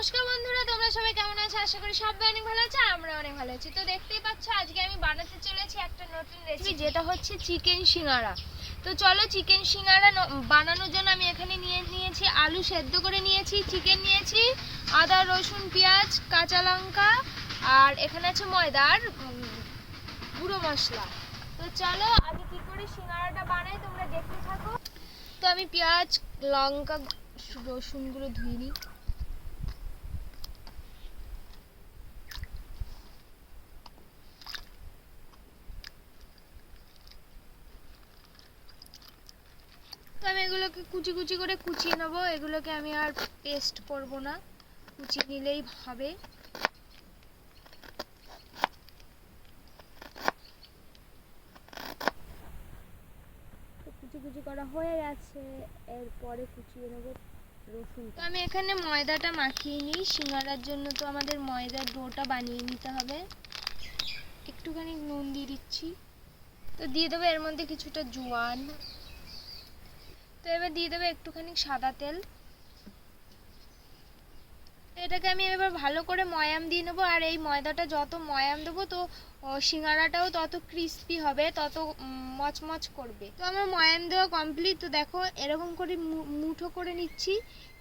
নমস্কার বন্ধুরা, তোমরা সবাই কেমন আছো? আশা করি সবাই অনেক ভালো আছো, আমরা অনেক ভালো আছি। তো দেখতেই পাচ্ছ আজকে আমি বানাতে চলেছি একটা নতুন রেসিপি, যেটা হচ্ছে চিকেন সিঙ্গারা। তো চলো চিকেন সিঙ্গারা বানানোর জন্য আমি এখানে নিয়েছি আলু সেদ্ধ করে নিয়েছি, চিকেন নিয়েছি, আদা রসুন পেঁয়াজ কাঁচা লঙ্কা, আর এখানে আছে ময়দার গুঁড়ো মশলা। তো চলো আমি কি করে সিঙ্গারাটা বানাই তোমরা দেখতে থাকো। তো আমি পেঁয়াজ লঙ্কা রসুনগুলো ধুয়ে নিই। তো আমি এগুলোকে কুচি কুচি করে কুচিয়ে নেবো। এগুলোকে আমি আর পেস্ট করব না, কুচিয়ে নিলেই হবে। তো কুচি কুচি করা হয়ে গেছে, এরপরে কুচিয়ে নেবো রসুন। তো আমি এখানে ময়দাটা মাখিয়ে নিই সিঙ্গারার জন্য। তো আমাদের ময়দার ডোটা বানিয়ে নিতে হবে। একটুখানি নুন দিয়ে দিচ্ছি। তো দিয়ে দেবো এর মধ্যে কিছুটা জোয়ান। তো এবার দিয়ে দেবো একটুখানি সাদা তেল। এটাকে আমি এবার ভালো করে ময়াম দিয়ে নেবো। আর এই ময়দাটা যত ময়াম দেবো তো সিঙ্গারাটাও তত ক্রিস্পি হবে, তত মচমচ করবে। তো আমার ময়াম দেওয়া কমপ্লিট। তো দেখো এরকম করে মুঠো করে নিচ্ছি।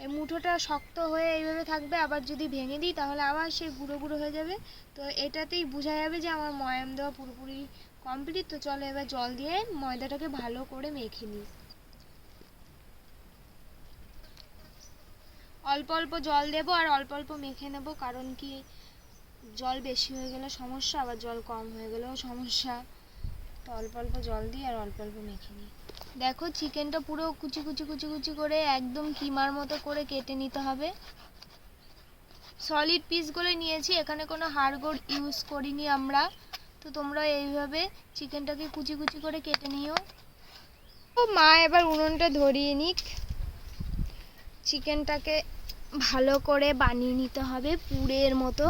এই মুঠোটা শক্ত হয়ে এইভাবে থাকবে, আবার যদি ভেঙে দিই তাহলে আবার সে গুঁড়ো গুঁড়ো হয়ে যাবে। তো এটাতেই বোঝা যাবে যে আমার ময়াম দেওয়া পুরোপুরি কমপ্লিট। তো চলো এবার জল দিয়ে ময়দাটাকে ভালো করে মেখে নিই। অল্প অল্প জল দেব আর অল্প অল্প মেখে নেব, কারণ কি জল বেশি হয়ে গেলে সমস্যা, আবার জল কম হয়ে গেলেও সমস্যা। তো অল্প অল্প জল দিই আর অল্প অল্প মেখে নিই। দেখো চিকেনটা পুরো কুচি কুচি কুচি কুচি করে একদম কিমার মতো করে কেটে নিতে হবে। সলিড পিসগুলো নিয়েছি, এখানে কোনো হাড়গোড় ইউজ করিনি আমরা। তো তোমরা এইভাবে চিকেনটাকে কুচি কুচি করে কেটে নিও। তো মা এবার উনুনটা ধরিয়ে নিক। চিকেনটাকে ভালো করে বানিয়ে নিতে হবে পুরের মতো।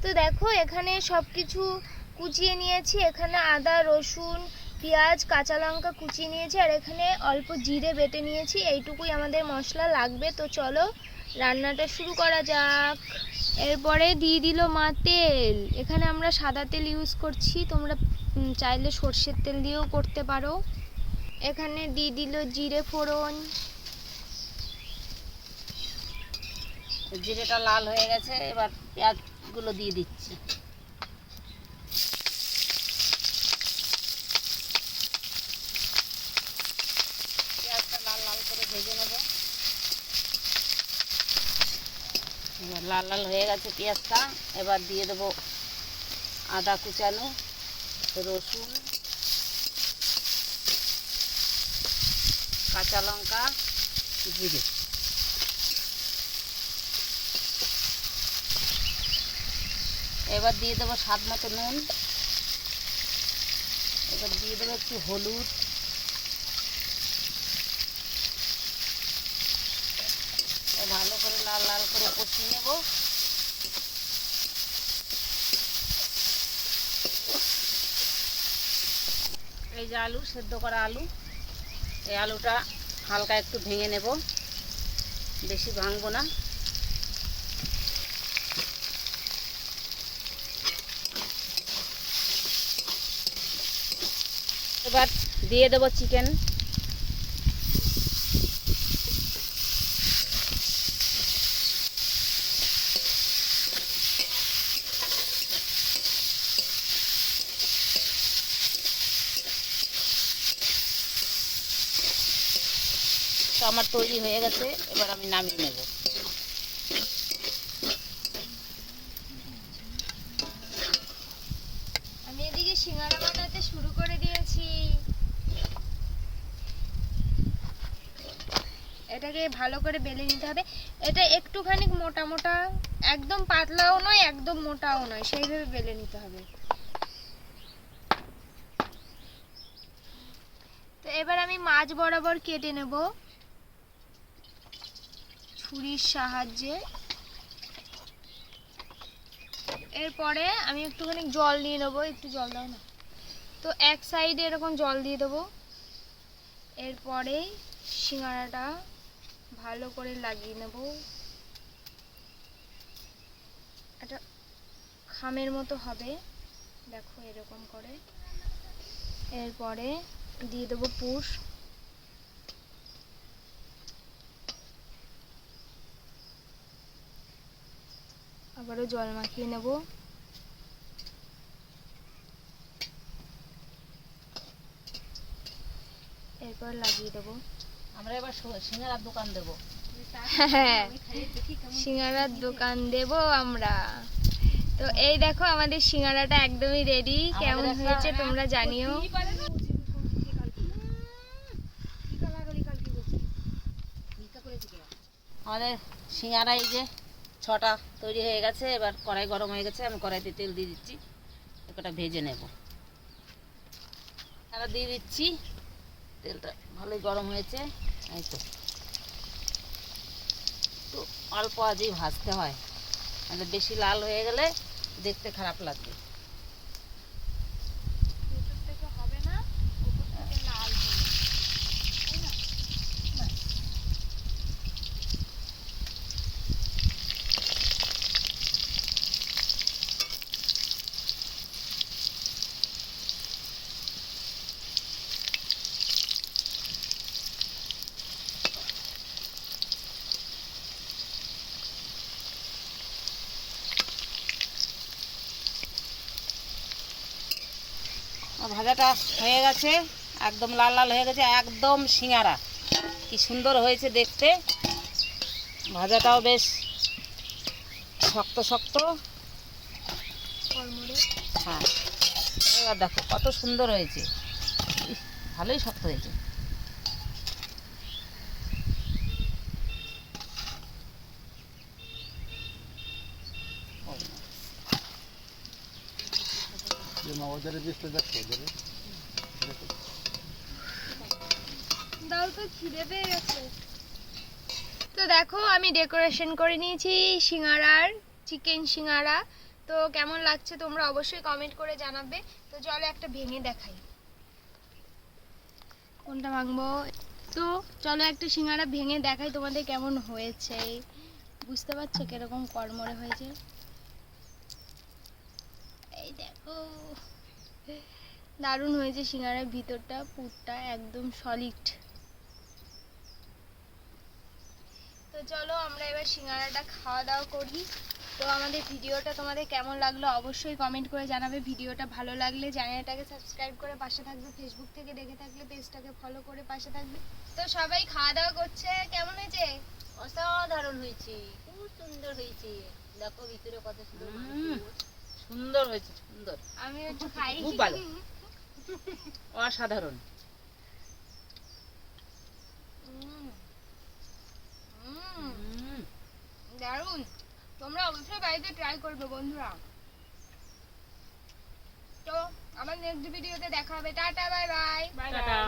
তো দেখো এখানে সব কিছু কুচিয়ে নিয়েছি। এখানে আদা রসুন পেঁয়াজ কাঁচা লঙ্কা কুচিয়ে নিয়েছি, আর এখানে অল্প জিরে বেটে নিয়েছি। এইটুকুই আমাদের মশলা লাগবে। তো চলো রান্নাটা শুরু করা যাক। এরপরে দিয়ে দিল মা তেল। এখানে আমরা সাদা তেল ইউজ করছি, তোমরা চাইলে সর্ষের তেল দিয়েও করতে পারো। এখানে দিয়ে দিল জিরে ফোড়ন। জিরেটা লাল হয়ে গেছে, এবার পেঁয়াজগুলো দিয়ে দিচ্ছি। পেঁয়াজটা লাল লাল করে ভেজে নেব। এবার লাল লাল হয়ে গেছে পেঁয়াজটা। এবার দিয়ে দেবো আদা কুচানো, রসুন, কাঁচা লঙ্কা, জিরে। এবার দিয়ে দেবো স্বাদ মতো নুন। এবার দিয়ে দেবো একটু হলুদ। ভালো করে লাল লাল করে কষিয়ে নেব। এই যে আলু সেদ্ধ করা আলু, এই আলুটা হালকা একটু ভেঙে নেব, বেশি ভাঙবো না। এবার দিয়ে দেবো চিকেন। তো আমার তৈরি হয়ে গেছে, এবার আমি নামিয়ে নেব। আমি এদিকে সিঙ্গারা বানাতে শুরু করে দিয়েছি। এটাকে ভালো করে বেলে নিতে হবে। এটা একটুখানি মোটা মোটা, একদম পাতলাও নয় একদম মোটাও নয়, সেইভাবে বেলে নিতে হবে। তো এবার আমি মাছ বরাবর কেটে নেব ছুরির সাহায্যে। এরপরে আমি একটুখানি জল নিয়ে নেবো। একটু জল দাও না। তো এক সাইডে এরকম জল দিয়ে দেবো। এরপরে সিঙ্গারাটা ভালো করে লাগিয়ে নেব। একটা খামের মতো হবে, দেখো এরকম করে। এরপরে দিয়ে দেবো পুর। আবারও জল মাখিয়ে নেব। এরপর লাগিয়ে দেবো। আমরা এবার সিঙ্গারার দোকান দেবো। হ্যাঁ, সিঙ্গারার দোকান দেব আমরা। তো এই দেখো আমাদের সিঙ্গারাটা একদমই রেডি। কেমন হয়েছে তোমরা জানিও। আমাদের সিঙ্গারা এই যে 6টা তৈরি হয়ে গেছে। এবার কড়াই গরম হয়ে গেছে, আমি কড়াইতে তেল দিয়ে দিচ্ছি, একটা ভেজে নেব। সিঙ্গারা দিয়ে দিচ্ছি, তেলটা ভালোই গরম হয়েছে। এই তো একটু অল্প আজই ভাজতে হয়, মানে বেশি লাল হয়ে গেলে দেখতে খারাপ লাগবে। ভেতর থেকে হবে না, উপর থেকে লাল হবে, তাই না? ভাজাটা হয়ে গেছে, একদম লাল লাল হয়ে গেছে, একদম সিঙ্গারা। কি সুন্দর হয়েছে দেখতে। ভাজাটাও বেশ শক্ত শক্ত। কড়মড়ে। হ্যাঁ, এবার দেখো কত সুন্দর হয়েছে। ইস, ভালোই শক্ত হয়েছে। দাও তো, খিদে পেয়ে গেছে। তো দেখো আমি ডেকোরেশন করে নিয়েছি সিঙ্গারার, চিকেন সিঙ্গারা। তো কেমন লাগছে তোমরা অবশ্যই কমেন্ট করে জানাবে। তো চলো একটা ভেঙে দেখাই। কোনটা ভাঙবো? তো চলো একটা সিঙ্গারা ভেঙে দেখাই তোমাদের কেমন হয়েছে। বুঝতে পারছো কিরকম কড়মড়ে হয়েছে? এই দেখো, দারুণ হয়েছে সিঙ্গারার ভিতরটা, পুরটা একদম সলিড। তো চলো আমরা এবার সিঙ্গারাটা খাওয়া দাওয়া করি। তো আমাদের ভিডিওটা তোমাদের কেমন লাগলো অবশ্যই কমেন্ট করে জানাবে। ভিডিওটা ভালো লাগলে চ্যানেলটাকে সাবস্ক্রাইব করে পাশে থাকবে, ফেসবুক থেকে দেখে থাকলে পেজটাকে ফলো করে পাশে থাকবে। তো সবাই খাওয়া দাওয়া করছে। কেমন হয়েছে? অসাধারণ হয়েছে, খুব সুন্দর হয়েছে। দেখো ভিতরে কত সুন্দর সুন্দর হয়েছে, সুন্দর। আমি একটু খাই। খুব ভালো, অসাধারণ। দারুণ। তোমরা অবশ্যই বাড়িতে ট্রাই করবে বন্ধুরা। তো আমার নেক্সট ভিডিওতে দেখা হবে। Tata, bye bye. টাটা।